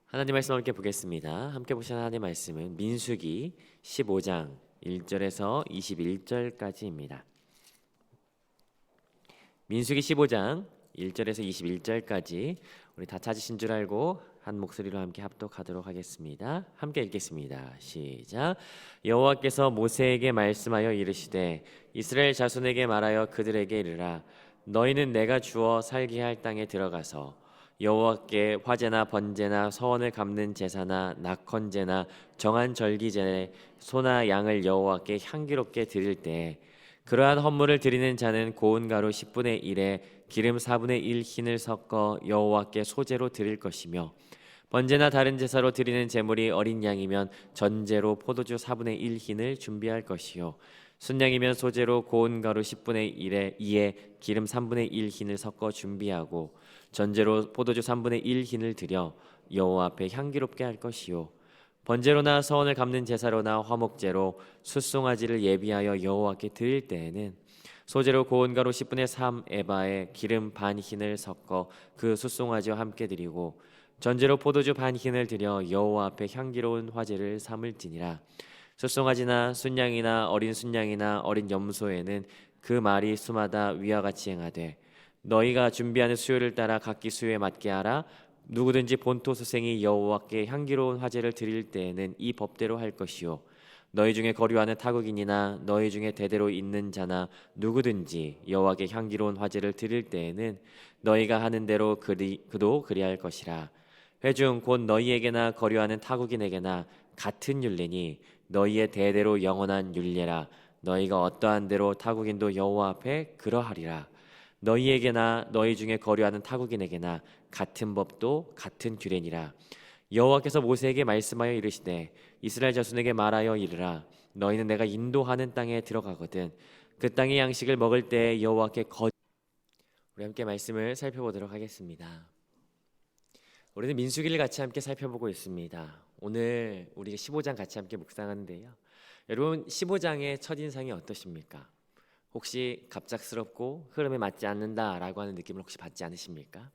하나님 말씀 함께 보겠습니다. 함께 보시는 하나님 말씀은 민수기 15장 1절에서 21절까지입니다. 민수기 15장 1절에서 21절까지 우리 다 찾으신 줄 알고 한 목소리로 함께 합독하도록 하겠습니다. 함께 읽겠습니다. 시작. 여호와께서 모세에게 말씀하여 이르시되 이스라엘 자손에게 말하여 그들에게 이르라. 너희는 내가 주어 살게 할 땅에 들어가서 여호와께 화제나 번제나 서원을 갚는 제사나 낙헌제나 정한 절기제에 소나 양을 여호와께 향기롭게 드릴 때 그러한 헌물을 드리는 자는 고운 가루 10분의 1에 기름 4분의 1 흰을 섞어 여호와께 소제로 드릴 것이며 번제나 다른 제사로 드리는 제물이 어린 양이면 전제로 포도주 4분의 1 흰을 준비할 것이요 순양이면 소제로 고운 가루 10분의 1에 2에 기름 3분의 1 흰을 섞어 준비하고 전제로 포도주 3분의 1 흰을 드려 여호와 앞에 향기롭게 할 것이요 번제로나 서원을 갚는 제사로나 화목제로 숫송아지를 예비하여 여호와께 드릴 때에는 소제로 고운 가루 10분의 3 에바에 기름 반 흰을 섞어 그 숫송아지와 함께 드리고 전제로 포도주 반 흰을 드려 여호와 앞에 향기로운 화제를 삼을지니라. 숫송아지나 순양이나 어린 순양이나 어린 염소에는 그 말이 수마다 위와 같이 행하되 너희가 준비하는 수요를 따라 각기 수요에 맞게 하라. 누구든지 본토 수생이 여호와께 향기로운 화제를 드릴 때에는 이 법대로 할 것이요 너희 중에 거류하는 타국인이나 너희 중에 대대로 있는 자나 누구든지 여호와께 향기로운 화제를 드릴 때에는 너희가 하는 대로 그도 그리할 것이라. 회중 곧 너희에게나 거류하는 타국인에게나 같은 율례니 너희의 대대로 영원한 율례라. 너희가 어떠한 대로 타국인도 여호와 앞에 그러하리라. 너희에게나 너희 중에 거류하는 타국인에게나 같은 법도 같은 규례니라. 여호와께서 모세에게 말씀하여 이르시되 이스라엘 자손에게 말하여 이르라. 너희는 내가 인도하는 땅에 들어가거든 그 땅의 양식을 먹을 때 여호와께 우리 함께 말씀을 살펴보도록 하겠습니다. 우리는 민수기를 같이 함께 살펴보고 있습니다. 오늘 우리 15장 같이 함께 묵상하는데요. 여러분 15장의 첫인상이 어떠십니까? 혹시 갑작스럽고 흐름에 맞지 않는다라고 하는 느낌을 혹시 받지 않으십니까?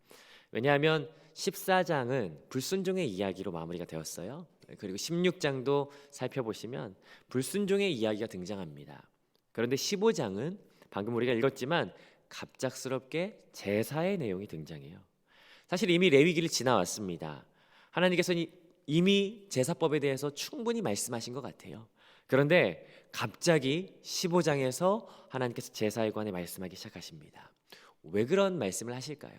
왜냐하면 14장은 불순종의 이야기로 마무리가 되었어요. 그리고 16장도 살펴보시면 불순종의 이야기가 등장합니다. 그런데 15장은 방금 우리가 읽었지만 갑작스럽게 제사의 내용이 등장해요. 사실 이미 레위기를 지나왔습니다. 하나님께서는 이미 제사법에 대해서 충분히 말씀하신 것 같아요. 그런데 갑자기 15장에서 하나님께서 제사에 관해 말씀하기 시작하십니다. 왜 그런 말씀을 하실까요?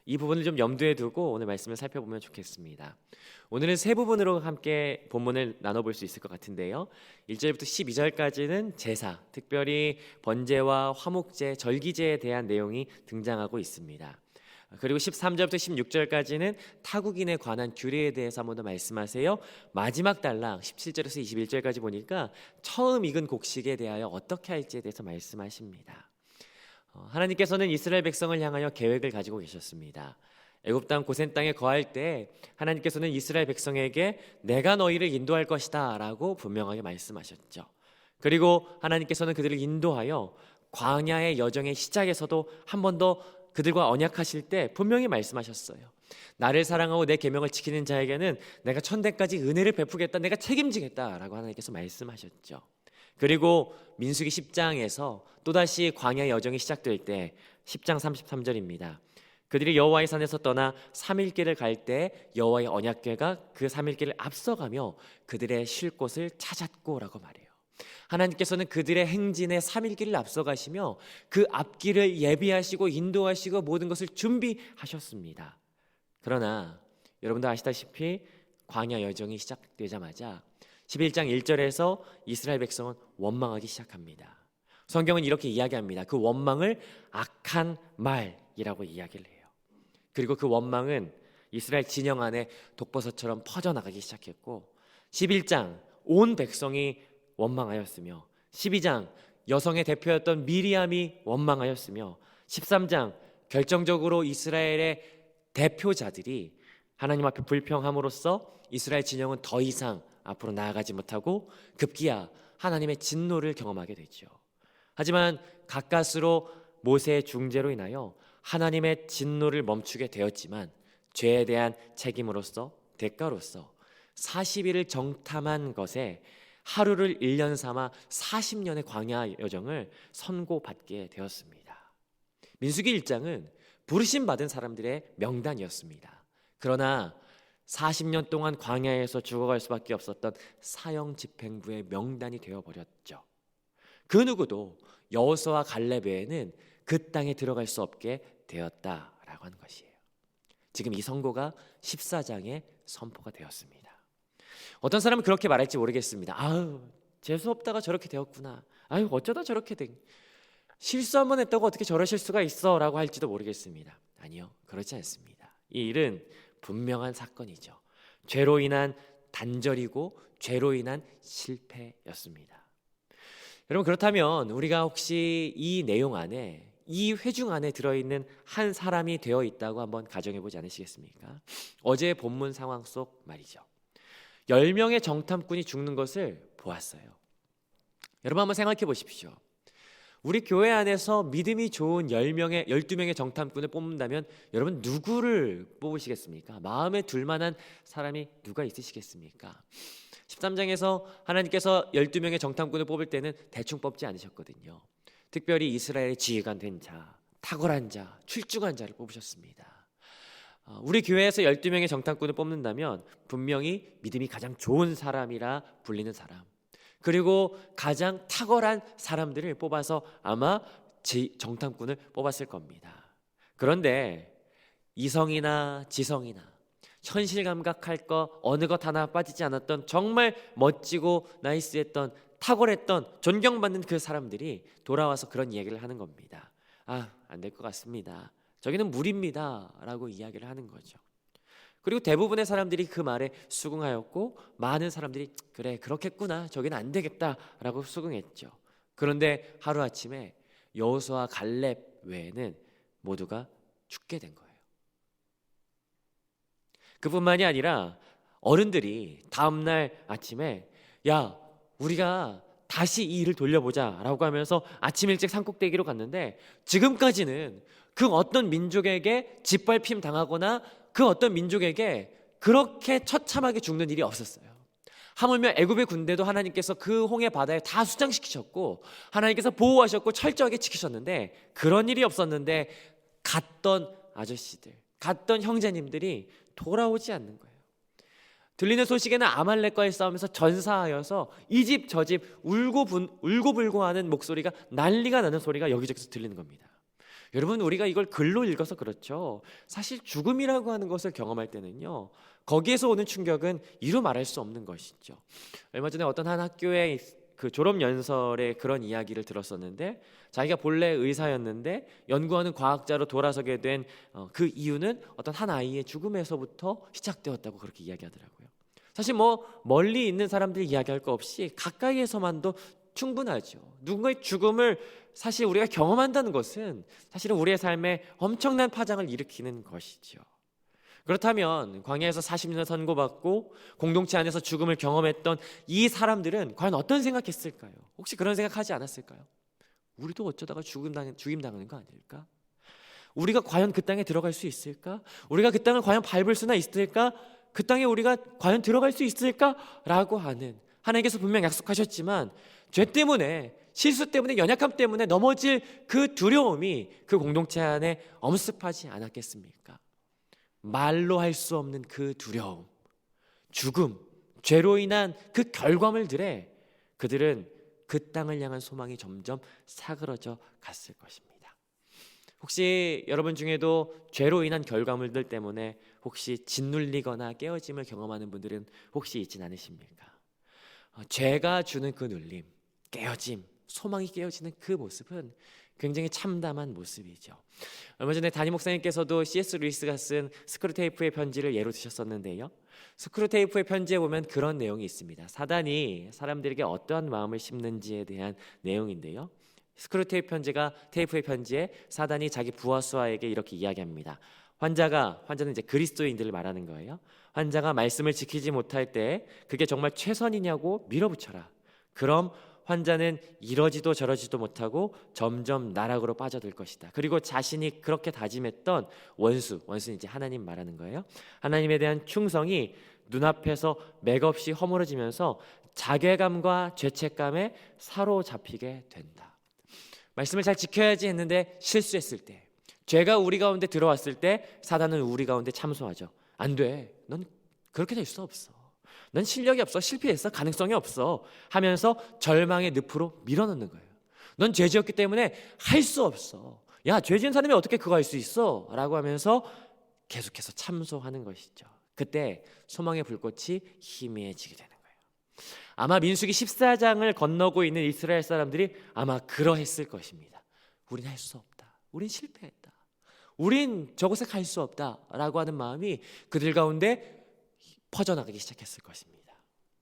이 부분을 좀 염두에 두고 오늘 말씀을 살펴보면 좋겠습니다. 오늘은 세 부분으로 함께 본문을 나눠볼 수 있을 것 같은데요. 1절부터 12절까지는 제사, 특별히 번제와 화목제, 절기제에 대한 내용이 등장하고 있습니다. 그리고 13절부터 16절까지는 타국인에 관한 규례에 대해서 한 번 더 말씀하세요. 마지막 달랑 17절에서 21절까지 보니까 처음 익은 곡식에 대하여 어떻게 할지에 대해서 말씀하십니다. 하나님께서는 이스라엘 백성을 향하여 계획을 가지고 계셨습니다. 애굽 땅 고센 땅에 거할 때 하나님께서는 이스라엘 백성에게 내가 너희를 인도할 것이다 라고 분명하게 말씀하셨죠. 그리고 하나님께서는 그들을 인도하여 광야의 여정의 시작에서도 한 번 더 그들과 언약하실 때 분명히 말씀하셨어요. 나를 사랑하고 내 계명을 지키는 자에게는 내가 천대까지 은혜를 베푸겠다, 내가 책임지겠다라고 하나님께서 말씀하셨죠. 그리고 민수기 10장에서 또다시 광야 여정이 시작될 때 10장 33절입니다. 그들이 여호와의 산에서 떠나 3일 길을 갈 때 여호와의 언약궤가 그 3일 길을 앞서가며 그들의 쉴 곳을 찾았고라고 말해요. 하나님께서는 그들의 행진에 3일 길을 앞서가시며 그 앞길을 예비하시고 인도하시고 모든 것을 준비하셨습니다. 그러나 여러분도 아시다시피 광야 여정이 시작되자마자 11장 1절에서 이스라엘 백성은 원망하기 시작합니다. 성경은 이렇게 이야기합니다. 그 원망을 악한 말이라고 이야기를 해요. 그리고 그 원망은 이스라엘 진영 안에 독버섯처럼 퍼져나가기 시작했고 11장 온 백성이 원망하였으며 12장 여성의 대표였던 미리암이 원망하였으며 13장 결정적으로 이스라엘의 대표자들이 하나님 앞에 불평함으로써 이스라엘 진영은 더 이상 앞으로 나아가지 못하고 급기야 하나님의 진노를 경험하게 되죠. 하지만 가까스로 모세의 중재로 인하여 하나님의 진노를 멈추게 되었지만 죄에 대한 책임으로서 대가로서 40일을 정탐한 것에 하루를 1년 삼아 40년의 광야 여정을 선고받게 되었습니다. 민수기 1장은 부르심 받은 사람들의 명단이었습니다. 그러나 40년 동안 광야에서 죽어갈 수밖에 없었던 사형 집행부의 명단이 되어버렸죠. 그 누구도 여호수아와 갈렙 외에는 그 땅에 들어갈 수 없게 되었다라고 하는 것이에요. 지금 이 선고가 14장에 선포가 되었습니다. 어떤 사람은 그렇게 말할지 모르겠습니다. 아유, 재수없다가 저렇게 되었구나. 아유, 어쩌다 저렇게 된. 실수 한번 했다고 어떻게 저러실 수가 있어 라고 할지도 모르겠습니다. 아니요, 그렇지 않습니다. 이 일은 분명한 사건이죠. 죄로 인한 단절이고 죄로 인한 실패였습니다. 여러분, 그렇다면 우리가 혹시 이 내용 안에, 이 회중 안에 들어있는 한 사람이 되어 있다고 한번 가정해 보지 않으시겠습니까? 어제 본문 상황 속 말이죠. 10명의 정탐꾼이 죽는 것을 보았어요. 여러분, 한번 생각해 보십시오. 우리 교회 안에서 믿음이 좋은 12명의 정탐꾼을 뽑는다면 여러분 누구를 뽑으시겠습니까? 마음에 둘만한 사람이 누가 있으시겠습니까? 13장에서 하나님께서 12명의 정탐꾼을 뽑을 때는 대충 뽑지 않으셨거든요. 특별히 이스라엘의 지휘관 된 자, 탁월한 자, 출중한 자를 뽑으셨습니다. 우리 교회에서 12명의 정탐꾼을 뽑는다면 분명히 믿음이 가장 좋은 사람이라 불리는 사람, 그리고 가장 탁월한 사람들을 뽑아서 아마 정탐꾼을 뽑았을 겁니다. 그런데 이성이나 지성이나 현실 감각할 거 어느 것 하나 빠지지 않았던 정말 멋지고 나이스했던 탁월했던 존경받는 그 사람들이 돌아와서 그런 이야기를 하는 겁니다. 안 될 것 같습니다. 저기는 무리입니다 라고 이야기를 하는 거죠. 그리고 대부분의 사람들이 그 말에 수긍하였고 많은 사람들이 그래 그렇겠구나 저기는 안 되겠다 라고 수긍했죠. 그런데 하루아침에 여호수아와 갈렙 외에는 모두가 죽게 된 거예요. 그뿐만이 아니라 어른들이 다음날 아침에 야 우리가 다시 이 일을 돌려보자 라고 하면서 아침 일찍 산꼭대기로 갔는데 지금까지는 그 어떤 민족에게 짓밟힘 당하거나 그 어떤 민족에게 그렇게 처참하게 죽는 일이 없었어요. 하물며 애굽의 군대도 하나님께서 그 홍해 바다에 다 수장시키셨고 하나님께서 보호하셨고 철저하게 지키셨는데 그런 일이 없었는데 갔던 아저씨들, 갔던 형제님들이 돌아오지 않는 거예요. 들리는 소식에는 아말렉과의 싸움에서 전사하여서 이 집 저 집 울고불고 하는 목소리가 난리가 나는 소리가 여기저기서 들리는 겁니다. 여러분 우리가 이걸 글로 읽어서 그렇죠. 사실 죽음이라고 하는 것을 경험할 때는요 거기에서 오는 충격은 이루 말할 수 없는 것이죠. 얼마 전에 어떤 한 학교의 그 졸업연설에 그런 이야기를 들었었는데 자기가 본래 의사였는데 연구하는 과학자로 돌아서게 된 그 이유는 어떤 한 아이의 죽음에서부터 시작되었다고 그렇게 이야기하더라고요. 사실 뭐 멀리 있는 사람들이 이야기할 거 없이 가까이에서만도 충분하죠. 누군가의 죽음을 사실 우리가 경험한다는 것은 사실은 우리의 삶에 엄청난 파장을 일으키는 것이죠. 그렇다면 광야에서 40년 선고받고 공동체 안에서 죽음을 경험했던 이 사람들은 과연 어떤 생각했을까요? 혹시 그런 생각하지 않았을까요? 우리도 어쩌다가 죽임 당하는 거 아닐까? 우리가 과연 그 땅에 들어갈 수 있을까? 우리가 그 땅을 과연 밟을 수나 있을까? 그 땅에 우리가 과연 들어갈 수 있을까? 라고 하는 하나님께서 분명 약속하셨지만 죄 때문에 실수 때문에 연약함 때문에 넘어질 그 두려움이 그 공동체 안에 엄습하지 않았겠습니까? 말로 할 수 없는 그 두려움, 죽음, 죄로 인한 그 결과물들에 그들은 그 땅을 향한 소망이 점점 사그러져 갔을 것입니다. 혹시 여러분 중에도 죄로 인한 결과물들 때문에 혹시 짓눌리거나 깨어짐을 경험하는 분들은 혹시 있진 않으십니까? 죄가 주는 그 눌림, 깨어짐, 소망이 깨어지는 그 모습은 굉장히 참담한 모습이죠. 얼마 전에 담임 목사님께서도 C.S. 루이스가 쓴 스크루테이프의 편지를 예로 드셨었는데요. 스크루테이프의 편지에 보면 그런 내용이 있습니다. 사단이 사람들에게 어떠한 마음을 심는지에 대한 내용인데요. 스크루테이프의 편지에 사단이 자기 부하수아에게 이렇게 이야기합니다. 환자는 이제 그리스도인들을 말하는 거예요. 환자가 말씀을 지키지 못할 때 그게 정말 최선이냐고 밀어붙여라. 그럼 환자는 이러지도 저러지도 못하고 점점 나락으로 빠져들 것이다. 그리고 자신이 그렇게 다짐했던 원수는 이제 하나님 말하는 거예요. 하나님에 대한 충성이 눈앞에서 맥없이 허물어지면서 자괴감과 죄책감에 사로잡히게 된다. 말씀을 잘 지켜야지 했는데 실수했을 때, 죄가 우리 가운데 들어왔을 때 사단은 우리 가운데 참소하죠. 안 돼. 넌 그렇게 될 수 없어. 넌 실력이 없어. 실패했어. 가능성이 없어. 하면서 절망의 늪으로 밀어넣는 거예요. 넌 죄 지었기 때문에 할 수 없어. 야, 죄 지은 사람이 어떻게 그거 할 수 있어? 라고 하면서 계속해서 참소하는 것이죠. 그때 소망의 불꽃이 희미해지게 되는 거예요. 아마 민수기 14장을 건너고 있는 이스라엘 사람들이 아마 그러했을 것입니다. 우린 할 수 없다. 우린 실패했다. 우린 저곳에 갈 수 없다 라고 하는 마음이 그들 가운데 퍼져나가기 시작했을 것입니다.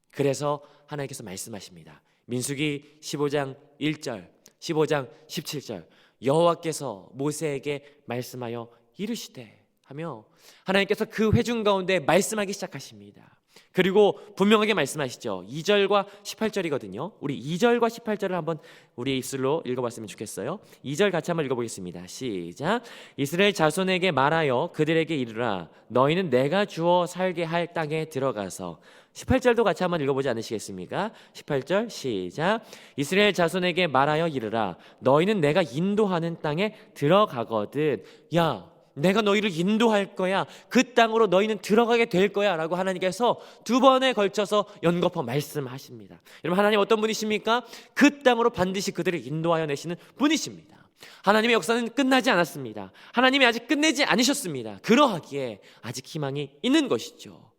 그래서 하나님께서 말씀하십니다. 민수기 15장 1절, 15장 17절, 여호와께서 모세에게 말씀하여 이르시되 하며 하나님께서 그 회중 가운데 말씀하기 시작하십니다. 그리고 분명하게 말씀하시죠. 2절과 18절이거든요. 우리 2절과 18절을 한번 우리 입술로 읽어봤으면 좋겠어요. 2절 같이 한번 읽어보겠습니다. 시작. 이스라엘 자손에게 말하여 그들에게 이르라. 너희는 내가 주어 살게 할 땅에 들어가서. 18절도 같이 한번 읽어보지 않으시겠습니까? 18절 시작. 이스라엘 자손에게 말하여 이르라. 너희는 내가 인도하는 땅에 들어가거든. 야, 내가 너희를 인도할 거야. 그 땅으로 너희는 들어가게 될 거야 라고 하나님께서 두 번에 걸쳐서 연거푸 말씀하십니다. 여러분, 하나님 어떤 분이십니까? 그 땅으로 반드시 그들을 인도하여 내시는 분이십니다. 하나님의 역사는 끝나지 않았습니다. 하나님이 아직 끝내지 않으셨습니다. 그러하기에 아직 희망이 있는 것이죠.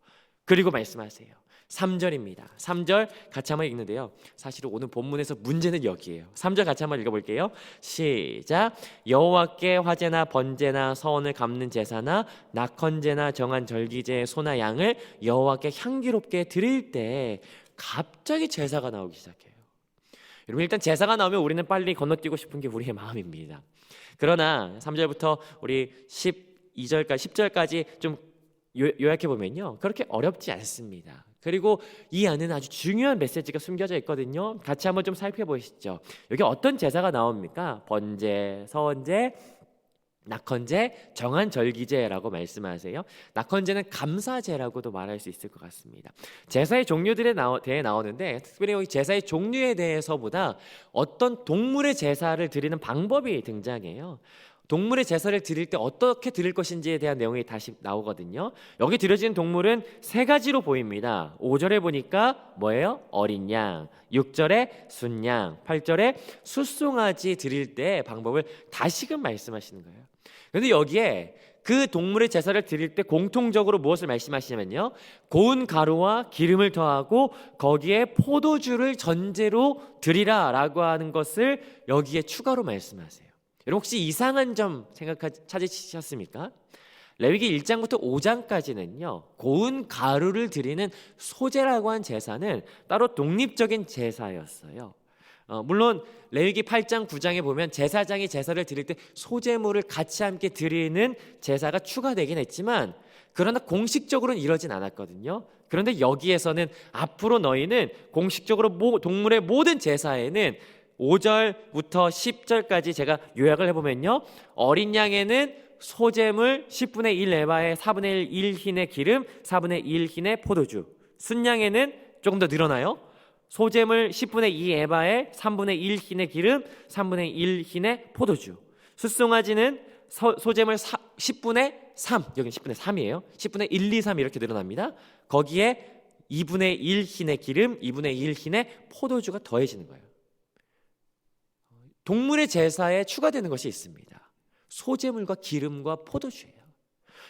그리고 말씀하세요. 3절입니다. 3절 같이 한번 읽는데요. 사실 오늘 본문에서 문제는 여기에요. 3절 같이 한번 읽어볼게요. 시작. 여호와께 화제나 번제나 서원을 갚는 제사나 낙헌제나 정한 절기제의 소나 양을 여호와께 향기롭게 드릴 때 갑자기 제사가 나오기 시작해요. 여러분, 일단 제사가 나오면 우리는 빨리 건너뛰고 싶은 게 우리의 마음입니다. 그러나 3절부터 우리 12절까지 10절까지 좀 요약해 보면요, 그렇게 어렵지 않습니다. 그리고 이 안에는 아주 중요한 메시지가 숨겨져 있거든요. 같이 한번 좀 살펴보시죠. 여기 어떤 제사가 나옵니까? 번제, 서원제, 낙헌제, 정한 절기제라고 말씀하세요. 낙헌제는 감사제라고도 말할 수 있을 것 같습니다. 제사의 종류들에 대해 나오는데, 특별히 여기 제사의 종류에 대해서보다 어떤 동물의 제사를 드리는 방법이 등장해요. 동물의 제사를 드릴 때 어떻게 드릴 것인지에 대한 내용이 다시 나오거든요. 여기 드려지는 동물은 세 가지로 보입니다. 5절에 보니까 뭐예요? 어린 양, 6절에 순양, 8절에 숫송아지 드릴 때 방법을 다시금 말씀하시는 거예요. 그런데 여기에 그 동물의 제사를 드릴 때 공통적으로 무엇을 말씀하시냐면요, 고운 가루와 기름을 더하고 거기에 포도주를 전제로 드리라 라고 하는 것을 여기에 추가로 말씀하세요. 여러분, 혹시 이상한 점 찾으셨습니까? 레위기 1장부터 5장까지는요 고운 가루를 드리는 소제라고 한 제사는 따로 독립적인 제사였어요. 물론 레위기 8장 9장에 보면 제사장이 제사를 드릴 때 소제물을 같이 함께 드리는 제사가 추가되긴 했지만, 그러나 공식적으로는 이러진 않았거든요. 그런데 여기에서는 앞으로 너희는 공식적으로 동물의 모든 제사에는 5절부터 10절까지 제가 요약을 해보면요, 어린 양에는 소제물 10분의 1 에바에 4분의 1 흰의 기름, 4분의 1 흰의 포도주. 순양에는 조금 더 늘어나요. 소제물 10분의 2 에바에 3분의 1 흰의 기름, 3분의 1 흰의 포도주. 숫송아지는 소제물 10분의 3, 여기 10분의 3이에요. 10분의 1, 2, 3 이렇게 늘어납니다. 거기에 2분의 1 흰의 기름, 2분의 1 흰의 포도주가 더해지는 거예요. 동물의 제사에 추가되는 것이 있습니다. 소제물과 기름과 포도주예요.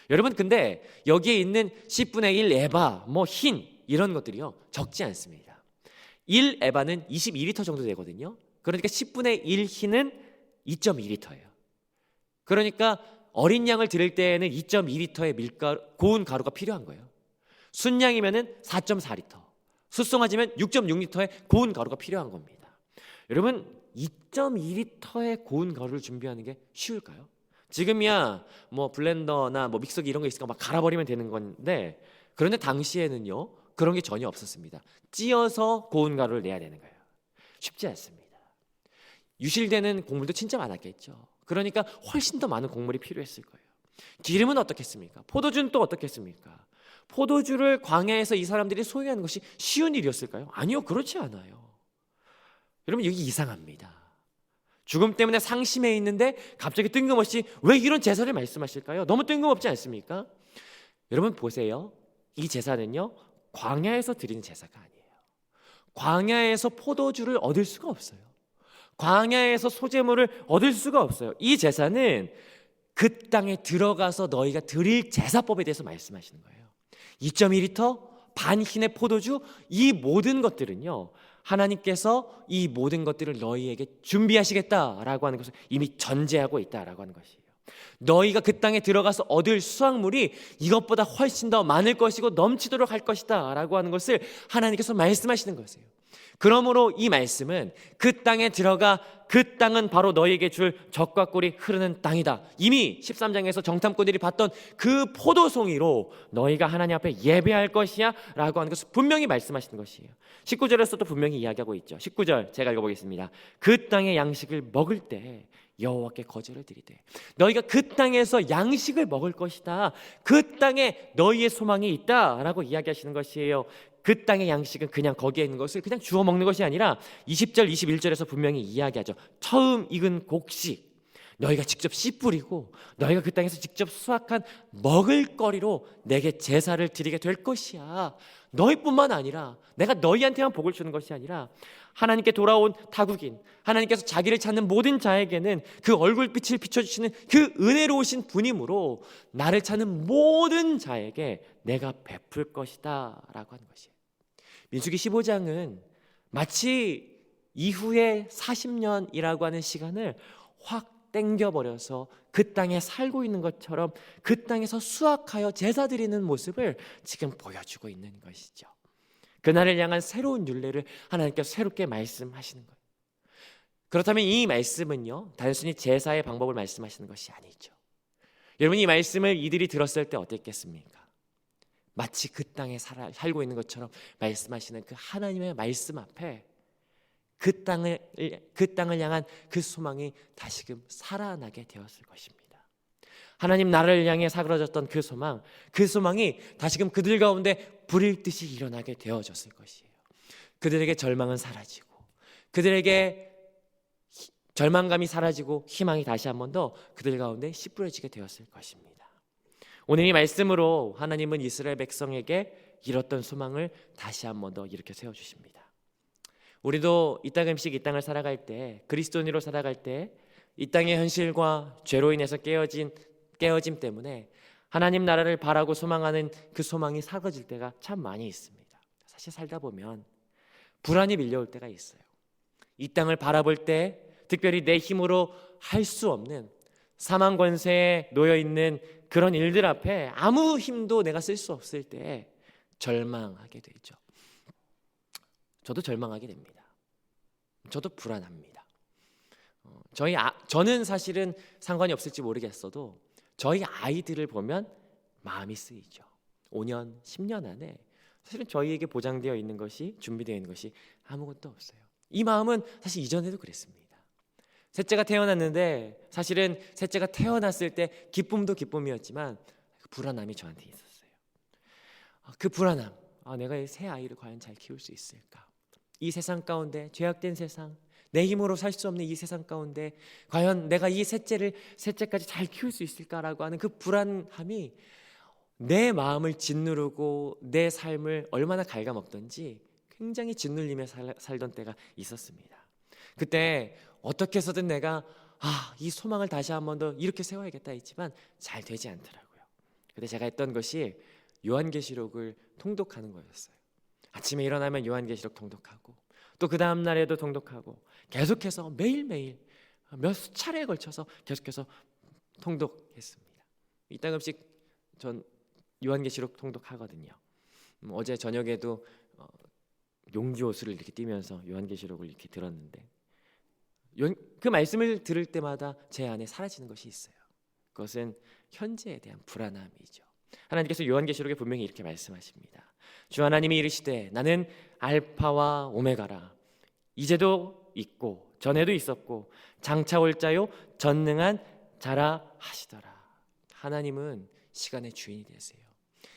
여러분, 근데 여기에 있는 10분의 1 에바, 흰 이런 것들이요 적지 않습니다. 1 에바는 22리터 정도 되거든요. 그러니까 10분의 1 흰은 2.2리터예요. 그러니까 어린 양을 드릴 때에는 2.2리터의 고운 가루가 필요한 거예요. 순양이면은 4.4리터, 숫송아지면 6.6리터의 고운 가루가 필요한 겁니다. 여러분, 2.2리터의 고운 가루를 준비하는 게 쉬울까요? 지금이야 블렌더나 믹서기 이런 거 있으니까 막 갈아버리면 되는 건데, 그런데 당시에는요 그런 게 전혀 없었습니다. 찧어서 고운 가루를 내야 되는 거예요. 쉽지 않습니다. 유실되는 곡물도 진짜 많았겠죠. 그러니까 훨씬 더 많은 곡물이 필요했을 거예요. 기름은 어떻겠습니까? 포도주는 또 어떻겠습니까? 포도주를 광야에서 이 사람들이 소유하는 것이 쉬운 일이었을까요? 아니요, 그렇지 않아요. 여러분, 여기 이상합니다. 죽음 때문에 상심해 있는데 갑자기 뜬금없이 왜 이런 제사를 말씀하실까요? 너무 뜬금없지 않습니까? 여러분 보세요. 이 제사는요, 광야에서 드리는 제사가 아니에요. 광야에서 포도주를 얻을 수가 없어요. 광야에서 소재물을 얻을 수가 없어요. 이 제사는 그 땅에 들어가서 너희가 드릴 제사법에 대해서 말씀하시는 거예요. 2.2리터 반흰의 포도주, 이 모든 것들은요, 하나님께서 이 모든 것들을 너희에게 준비하시겠다라고 하는 것을 이미 전제하고 있다라고 하는 것이에요. 너희가 그 땅에 들어가서 얻을 수확물이 이것보다 훨씬 더 많을 것이고 넘치도록 할 것이다 라고 하는 것을 하나님께서 말씀하시는 것이에요. 그러므로 이 말씀은 그 땅에 들어가 그 땅은 바로 너희에게 줄 젖과 꿀이 흐르는 땅이다. 이미 13장에서 정탐꾼들이 봤던 그 포도송이로 너희가 하나님 앞에 예배할 것이야 라고 하는 것을 분명히 말씀하시는 것이에요. 19절에서도 분명히 이야기하고 있죠. 19절 제가 읽어보겠습니다. 그 땅의 양식을 먹을 때 여호와께 거제를 드리되 너희가 그 땅에서 양식을 먹을 것이다. 그 땅에 너희의 소망이 있다 라고 이야기하시는 것이에요. 그 땅의 양식은 그냥 거기에 있는 것을 그냥 주워 먹는 것이 아니라 20절 21절에서 분명히 이야기하죠. 처음 익은 곡식 너희가 직접 씨 뿌리고 너희가 그 땅에서 직접 수확한 먹을거리로 내게 제사를 드리게 될 것이야. 너희뿐만 아니라 내가 너희한테만 복을 주는 것이 아니라 하나님께 돌아온 타국인, 하나님께서 자기를 찾는 모든 자에게는 그 얼굴빛을 비춰주시는 그 은혜로우신 분이므로 나를 찾는 모든 자에게 내가 베풀 것이다 라고 하는 것이에요. 민수기 15장은 마치 이후에 40년이라고 하는 시간을 확 땡겨버려서 그 땅에 살고 있는 것처럼 그 땅에서 수확하여 제사 드리는 모습을 지금 보여주고 있는 것이죠. 그날을 향한 새로운 율례를 하나님께서 새롭게 말씀하시는 거예요. 그렇다면 이 말씀은요, 단순히 제사의 방법을 말씀하시는 것이 아니죠. 여러분, 이 말씀을 이들이 들었을 때 어땠겠습니까? 마치 그 땅에 살고 있는 것처럼 말씀하시는 그 하나님의 말씀 앞에 그 땅을 향한 그 소망이 다시금 살아나게 되었을 것입니다. 하나님 나라를 향해 사그러졌던 그 소망이 다시금 그들 가운데 불일 듯이 일어나게 되어졌을 것이에요. 그들에게 절망은 사라지고 그들에게 절망감이 사라지고 희망이 다시 한 번 더 그들 가운데 씨뿌려지게 되었을 것입니다. 오늘 이 말씀으로 하나님은 이스라엘 백성에게 잃었던 소망을 다시 한 번 더 일으켜 세워주십니다. 우리도 이따금씩 이 땅을 살아갈 때, 그리스도인으로 살아갈 때 이 땅의 현실과 죄로 인해서 깨어짐 때문에 하나님 나라를 바라고 소망하는 그 소망이 사라질 때가 참 많이 있습니다. 사실 살다 보면 불안이 밀려올 때가 있어요. 이 땅을 바라볼 때 특별히 내 힘으로 할 수 없는 사망 권세에 놓여 있는 그런 일들 앞에 아무 힘도 내가 쓸 수 없을 때 절망하게 되죠. 저도 절망하게 됩니다. 저도 불안합니다. 저는 사실은 상관이 없을지 모르겠어도 저희 아이들을 보면 마음이 쓰이죠. 5년, 10년 안에 사실은 저희에게 보장되어 있는 것이, 준비되어 있는 것이 아무것도 없어요. 이 마음은 사실 이전에도 그랬습니다. 셋째가 태어났는데 사실은 셋째가 태어났을 때 기쁨도 기쁨이었지만 그 불안함이 저한테 있었어요. 그 불안함, 내가 이 새 아이를 과연 잘 키울 수 있을까? 이 세상 가운데, 죄악된 세상, 내 힘으로 살 수 없는 이 세상 가운데 과연 내가 이 셋째까지 잘 키울 수 있을까라고 하는 그 불안함이 내 마음을 짓누르고 내 삶을 얼마나 갉아먹던지 굉장히 짓눌리며 살던 때가 있었습니다. 그때 어떻게 해서든 내가 이 소망을 다시 한 번 더 이렇게 세워야겠다 했지만 잘 되지 않더라고요. 그때 제가 했던 것이 요한계시록을 통독하는 거였어요. 아침에 일어나면 요한계시록 통독하고 또 그 다음 날에도 통독하고 계속해서 매일매일 몇 차례에 걸쳐서 계속해서 통독했습니다. 이따금씩 전 요한계시록 통독하거든요. 어제 저녁에도 용기호수를 이렇게 뛰면서 요한계시록을 이렇게 들었는데 그 말씀을 들을 때마다 제 안에 사라지는 것이 있어요. 그것은 현재에 대한 불안함이죠. 하나님께서 요한계시록에 분명히 이렇게 말씀하십니다. 주 하나님이 이르시되 나는 알파와 오메가라, 이제도 있고 전에도 있었고 장차 올 자요 전능한 자라 하시더라. 하나님은 시간의 주인이 되세요.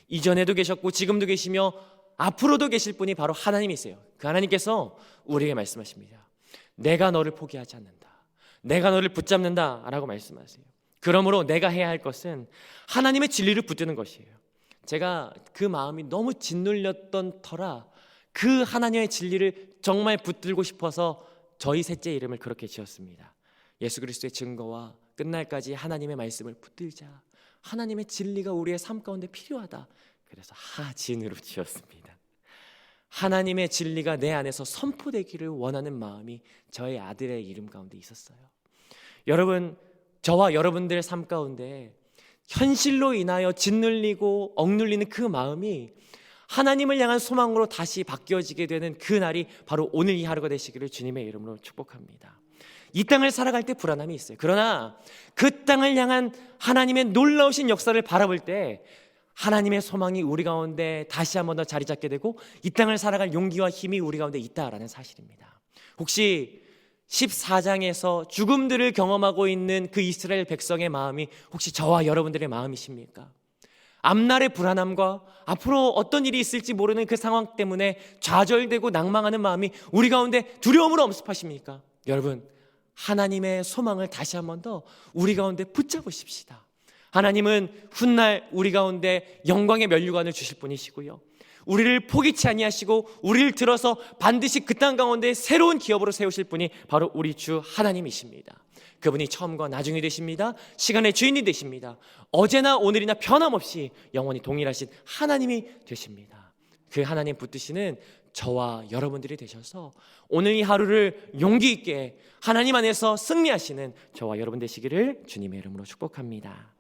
이전에도 계셨고 지금도 계시며 앞으로도 계실 분이 바로 하나님이세요. 그 하나님께서 우리에게 말씀하십니다. 내가 너를 포기하지 않는다. 내가 너를 붙잡는다 라고 말씀하세요. 그러므로 내가 해야 할 것은 하나님의 진리를 붙드는 것이에요. 제가 그 마음이 너무 짓눌렸던 터라 그 하나님의 진리를 정말 붙들고 싶어서 저희 셋째 이름을 그렇게 지었습니다. 예수 그리스도의 증거와 끝날까지 하나님의 말씀을 붙들자. 하나님의 진리가 우리의 삶 가운데 필요하다. 그래서 하진으로 지었습니다. 하나님의 진리가 내 안에서 선포되기를 원하는 마음이 저의 아들의 이름 가운데 있었어요. 여러분, 저와 여러분들의 삶 가운데 현실로 인하여 짓눌리고 억눌리는 그 마음이 하나님을 향한 소망으로 다시 바뀌어지게 되는 그 날이 바로 오늘 이 하루가 되시기를 주님의 이름으로 축복합니다. 이 땅을 살아갈 때 불안함이 있어요. 그러나 그 땅을 향한 하나님의 놀라우신 역사를 바라볼 때 하나님의 소망이 우리 가운데 다시 한 번 더 자리 잡게 되고 이 땅을 살아갈 용기와 힘이 우리 가운데 있다라는 사실입니다. 혹시 14장에서 죽음들을 경험하고 있는 그 이스라엘 백성의 마음이 혹시 저와 여러분들의 마음이십니까? 앞날의 불안함과 앞으로 어떤 일이 있을지 모르는 그 상황 때문에 좌절되고 낭망하는 마음이 우리 가운데 두려움으로 엄습하십니까? 여러분, 하나님의 소망을 다시 한 번 더 우리 가운데 붙잡으십시다. 하나님은 훗날 우리 가운데 영광의 면류관을 주실 분이시고요, 우리를 포기치 아니하시고 우리를 들어서 반드시 그 땅 가운데 새로운 기업으로 세우실 분이 바로 우리 주 하나님이십니다. 그분이 처음과 나중이 되십니다. 시간의 주인이 되십니다. 어제나 오늘이나 변함없이 영원히 동일하신 하나님이 되십니다. 그 하나님 붙드시는 저와 여러분들이 되셔서 오늘 이 하루를 용기 있게 하나님 안에서 승리하시는 저와 여러분 되시기를 주님의 이름으로 축복합니다.